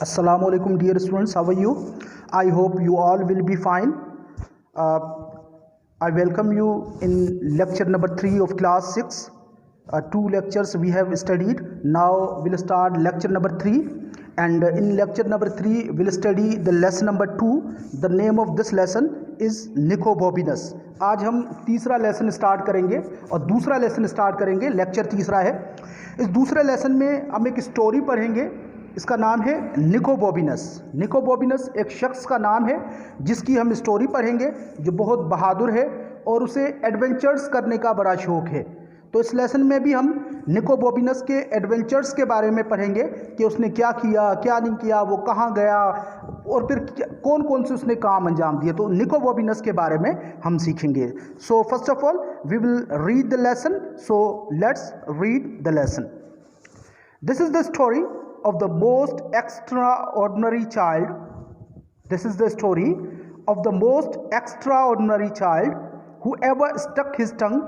Assalamu alaikum dear students, how are you? I hope you all will be fine. I welcome you in lecture number 3 of class 6. Two lectures we have studied. Now we'll start lecture number 3, and in lecture number 3 we'll study the lesson number 2. The name of this lesson is Nicobobinus. आज हम तीसरा lesson start करेंगे और दूसरा lesson start करेंगे, lecture तीसरा है। इस दूसरे लेसन में हम एक स्टोरी पढ़ेंगे, इसका नाम है निकोबोबिनस। निकोबोबिनस एक शख्स का नाम है जिसकी हम स्टोरी पढ़ेंगे, जो बहुत बहादुर है और उसे एडवेंचर्स करने का बड़ा शौक़ है। तो इस लेसन में भी हम निकोबोबिनस के एडवेंचर्स के बारे में पढ़ेंगे कि उसने क्या किया, क्या नहीं किया, वो कहाँ गया और फिर कौन कौन से उसने काम अंजाम दिए। तो निकोबोबिनस के बारे में हम सीखेंगे। So first of all we will read the lesson. So let's read the lesson. This is the story of the most extraordinary child. This is the story of the most extraordinary child who ever stuck his tongue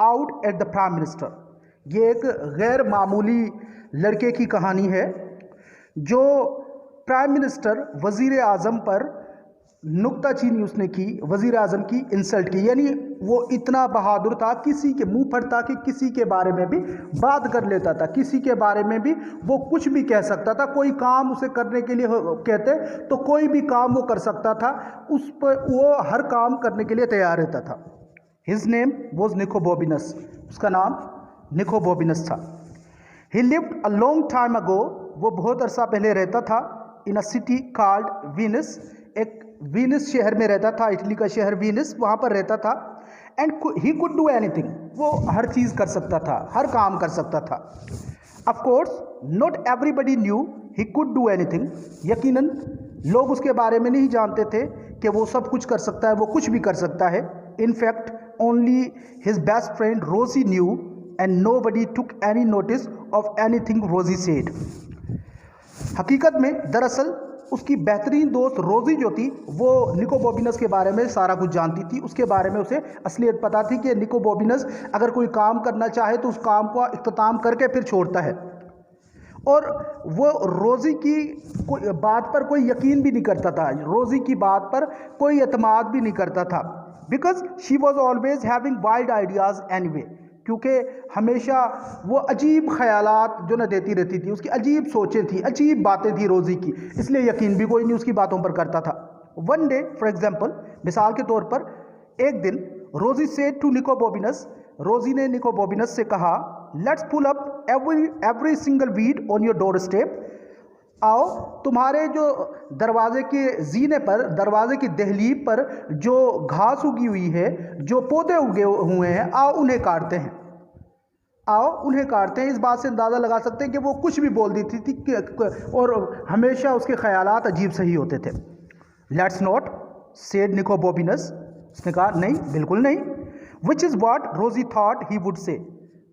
out at the prime minister. ये एक गैर मामूली लड़के की कहानी है जो prime minister वज़ीर आज़म पर नुक्ताचीनी उसने की, वज़ीर आज़म की इंसल्ट की। यानी वो इतना बहादुर था, किसी के मुंह पर था कि किसी के बारे में भी बात कर लेता था, किसी के बारे में भी वो कुछ भी कह सकता था। कोई काम उसे करने के लिए कहते तो कोई भी काम वो कर सकता था, उस पर वो हर काम करने के लिए तैयार रहता था। हिज नेम वॉज निकोबोबिनस, उसका नाम निकोबोबिनस था। ही lived a long time ago, वो बहुत अरसा पहले रहता था, इन अ सिटी कॉल्ड वीनस, एक वीनस शहर में रहता था, इटली का शहर वीनस, वहाँ पर रहता था। And he could do anything, वो हर चीज़ कर सकता था, हर काम कर सकता था। Of course not everybody knew he could do anything, यकीनन लोग उसके बारे में नहीं जानते थे कि वो सब कुछ कर सकता है, वो कुछ भी कर सकता है। In fact only his best friend Rosie knew and nobody took any notice of anything Rosie said. हकीकत में दरअसल उसकी बेहतरीन दोस्त रोज़ी जो थी वो निकोबोबिनस के बारे में सारा कुछ जानती थी। उसके बारे में उसे असलियत पता थी कि निकोबोबिनस अगर कोई काम करना चाहे तो उस काम को इख्तिताम करके फिर छोड़ता है। और वो रोज़ी की कोई बात पर कोई यकीन भी नहीं करता था, रोज़ी की बात पर कोई एतमाद भी नहीं करता था। Because she was always having wild ideas anyway, क्योंकि हमेशा वो अजीब ख्यालात जो न देती रहती थी, उसकी अजीब सोचें थी, अजीब बातें थी रोज़ी की, इसलिए यकीन भी कोई नहीं उसकी बातों पर करता था। वन डे फॉर एग्जाम्पल, मिसाल के तौर पर एक दिन रोज़ी सेड टू निकोबोबिनस, रोज़ी ने निकोबोबिनस से कहा, let's pull up every single weed on your doorstep, आओ तुम्हारे जो दरवाजे के जीने पर, दरवाजे की दहलीज पर जो घास उगी हुई है, जो पौधे उगे हुए हैं, आओ उन्हें काटते हैं, आओ उन्हें काटते हैं। इस बात से अंदाज़ा लगा सकते हैं कि वो कुछ भी बोल देती थी और हमेशा उसके ख्यालात अजीब सही होते थे। लेट्स नॉट सेड निकोबोबिनस, उसने कहा नहीं, बिल्कुल नहीं। विच इज़ व्हाट रोज़ी थॉट ही वुड से,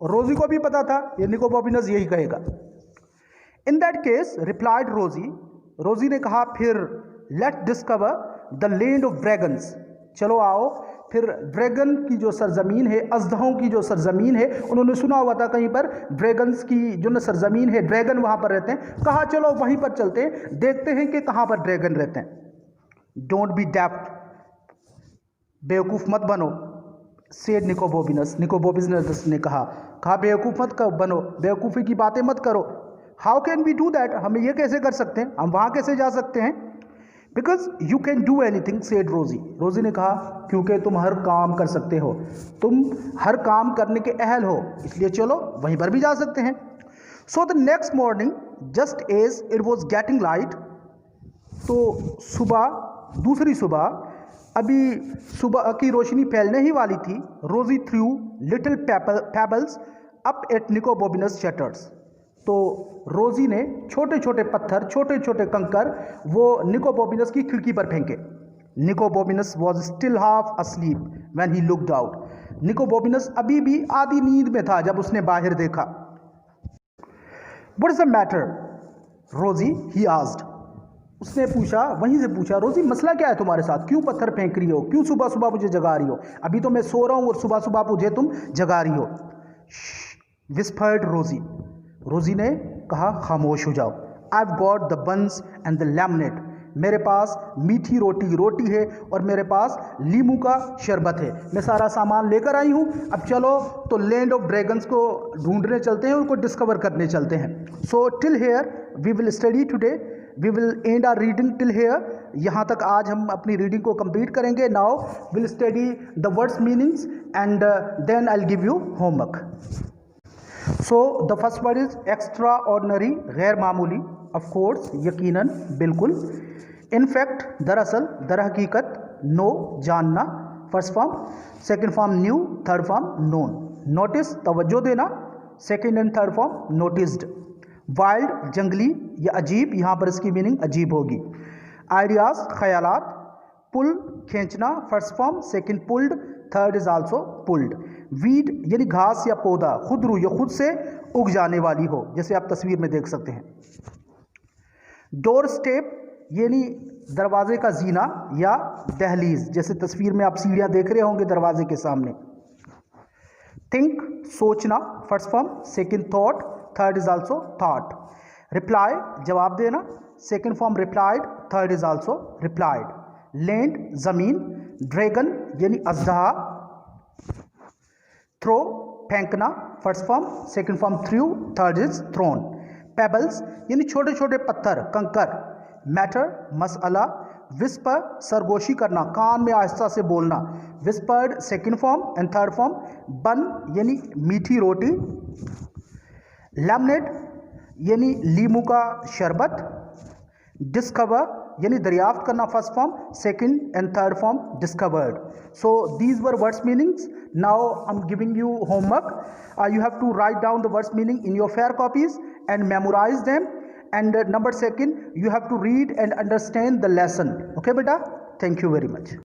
रोज़ी को भी पता था ये निकोबोबिनस यही कहेगा। इन दैट केस रिप्लाइड रोज़ी, रोज़ी ने कहा फिर let discover the land of dragons, चलो आओ फिर ड्रैगन की जो सरजमीन है, अजदहों की जो सरजमीन है, उन्होंने सुना हुआ था कहीं पर ड्रैगन्स की जो न सरजमीन है, ड्रैगन वहाँ पर रहते हैं। कहा चलो वहीं पर चलते हैं, देखते हैं कि कहाँ पर ड्रैगन रहते हैं। डोंट बी डेफ्ट, बेवकूफ़ मत बनो, सेड निकोबोबिनस, निकोबोबिनस ने कहा बेवकूफ़ मत बनो, बेवकूफ़ी की बातें मत करो। How can we do that, हम ये कैसे कर सकते हैं, हम वहाँ कैसे जा सकते हैं। Because you can do anything said रोज़ी, रोज़ी ने कहा क्योंकि तुम हर काम कर सकते हो, तुम हर काम करने के अहल हो, इसलिए चलो वहीं पर भी जा सकते हैं। So the next morning just as it was getting light, तो सुबह, दूसरी सुबह, अभी सुबह की रोशनी फैलने ही वाली थी, Rosie threw little pebbles up at Nicobobinus shutters, तो रोज़ी ने छोटे छोटे पत्थर, छोटे छोटे कंकर वो निकोबोबिनस की खिड़की पर फेंके। Nicobobinus was still half asleep when he looked out, Nicobobinus अभी भी आधी नींद में था जब उसने बाहर देखा। व्हाट इज द मैटर रोज़ी, ही आस्क्ड, उसने पूछा, वहीं से पूछा, रोज़ी मसला क्या है तुम्हारे साथ, क्यों पत्थर फेंक रही हो, क्यों सुबह सुबह मुझे जगा रही हो, अभी तो मैं सो रहा हूँ और सुबह सुबह मुझे तुम जगा रही हो। विस्पर्ड रोज़ी, रोज़ी ने कहा खामोश हो जाओ, I've got the buns and the lemonade. मेरे पास मीठी रोटी है और मेरे पास लीमू का शरबत है। मैं सारा सामान लेकर आई हूँ। अब चलो तो लैंड ऑफ ड्रैगन्स को ढूंढने चलते हैं, उनको डिस्कवर करने चलते हैं। So till here we will study today, we will end our reading till here. यहाँ तक आज हम अपनी रीडिंग को कंप्लीट करेंगे। Now will study the words meanings and then I will give you homework. So the first word is extraordinary, गैर मामूली। Of course, यकीनन, बिल्कुल। इनफैक्ट, दरअसल, दर हकीकत। नो, जानना, first form. Second form new, third form known. Notice, तवज्जो देना, second and third form noticed. Wild, जंगली या अजीब, यहाँ पर इसकी मीनिंग अजीब होगी। आइडियाज, ख्यालात। पुल, खींचना, first form, second pulled, third is also pulled. Weed यानी घास या पौधा, खुदरू या खुद से उग जाने वाली हो, जैसे आप तस्वीर में देख सकते हैं। डोर स्टेप यानी दरवाजे का जीना या दहलीज, जैसे तस्वीर में आप सीढ़ियां देख रहे होंगे दरवाजे के सामने। थिंक, सोचना, first form, second thought, third is also thought. Reply, जवाब देना, second form replied, third is also replied. Land, जमीन। ड्रैगन यानी अजदहा। थ्रो, फेंकना, first form, second form threw, third is thrown. Pebbles यानी छोटे छोटे पत्थर, कंकर। मैटर, मसला। विस्पर, सरगोशी करना, कान में आहिस्ता से बोलना, whispered, second form and third form. बन यानी मीठी रोटी। लेमनेड यानी लीमू का शरबत। डिस्कवर यानी दरियाफ्त करना, first form, second and third form discovered. So these were words meanings. Now I am giving you homework. You have to write down the words meaning in your fair copies and memorize them. And number second, you have to read and understand the lesson. Okay beta, thank you very much.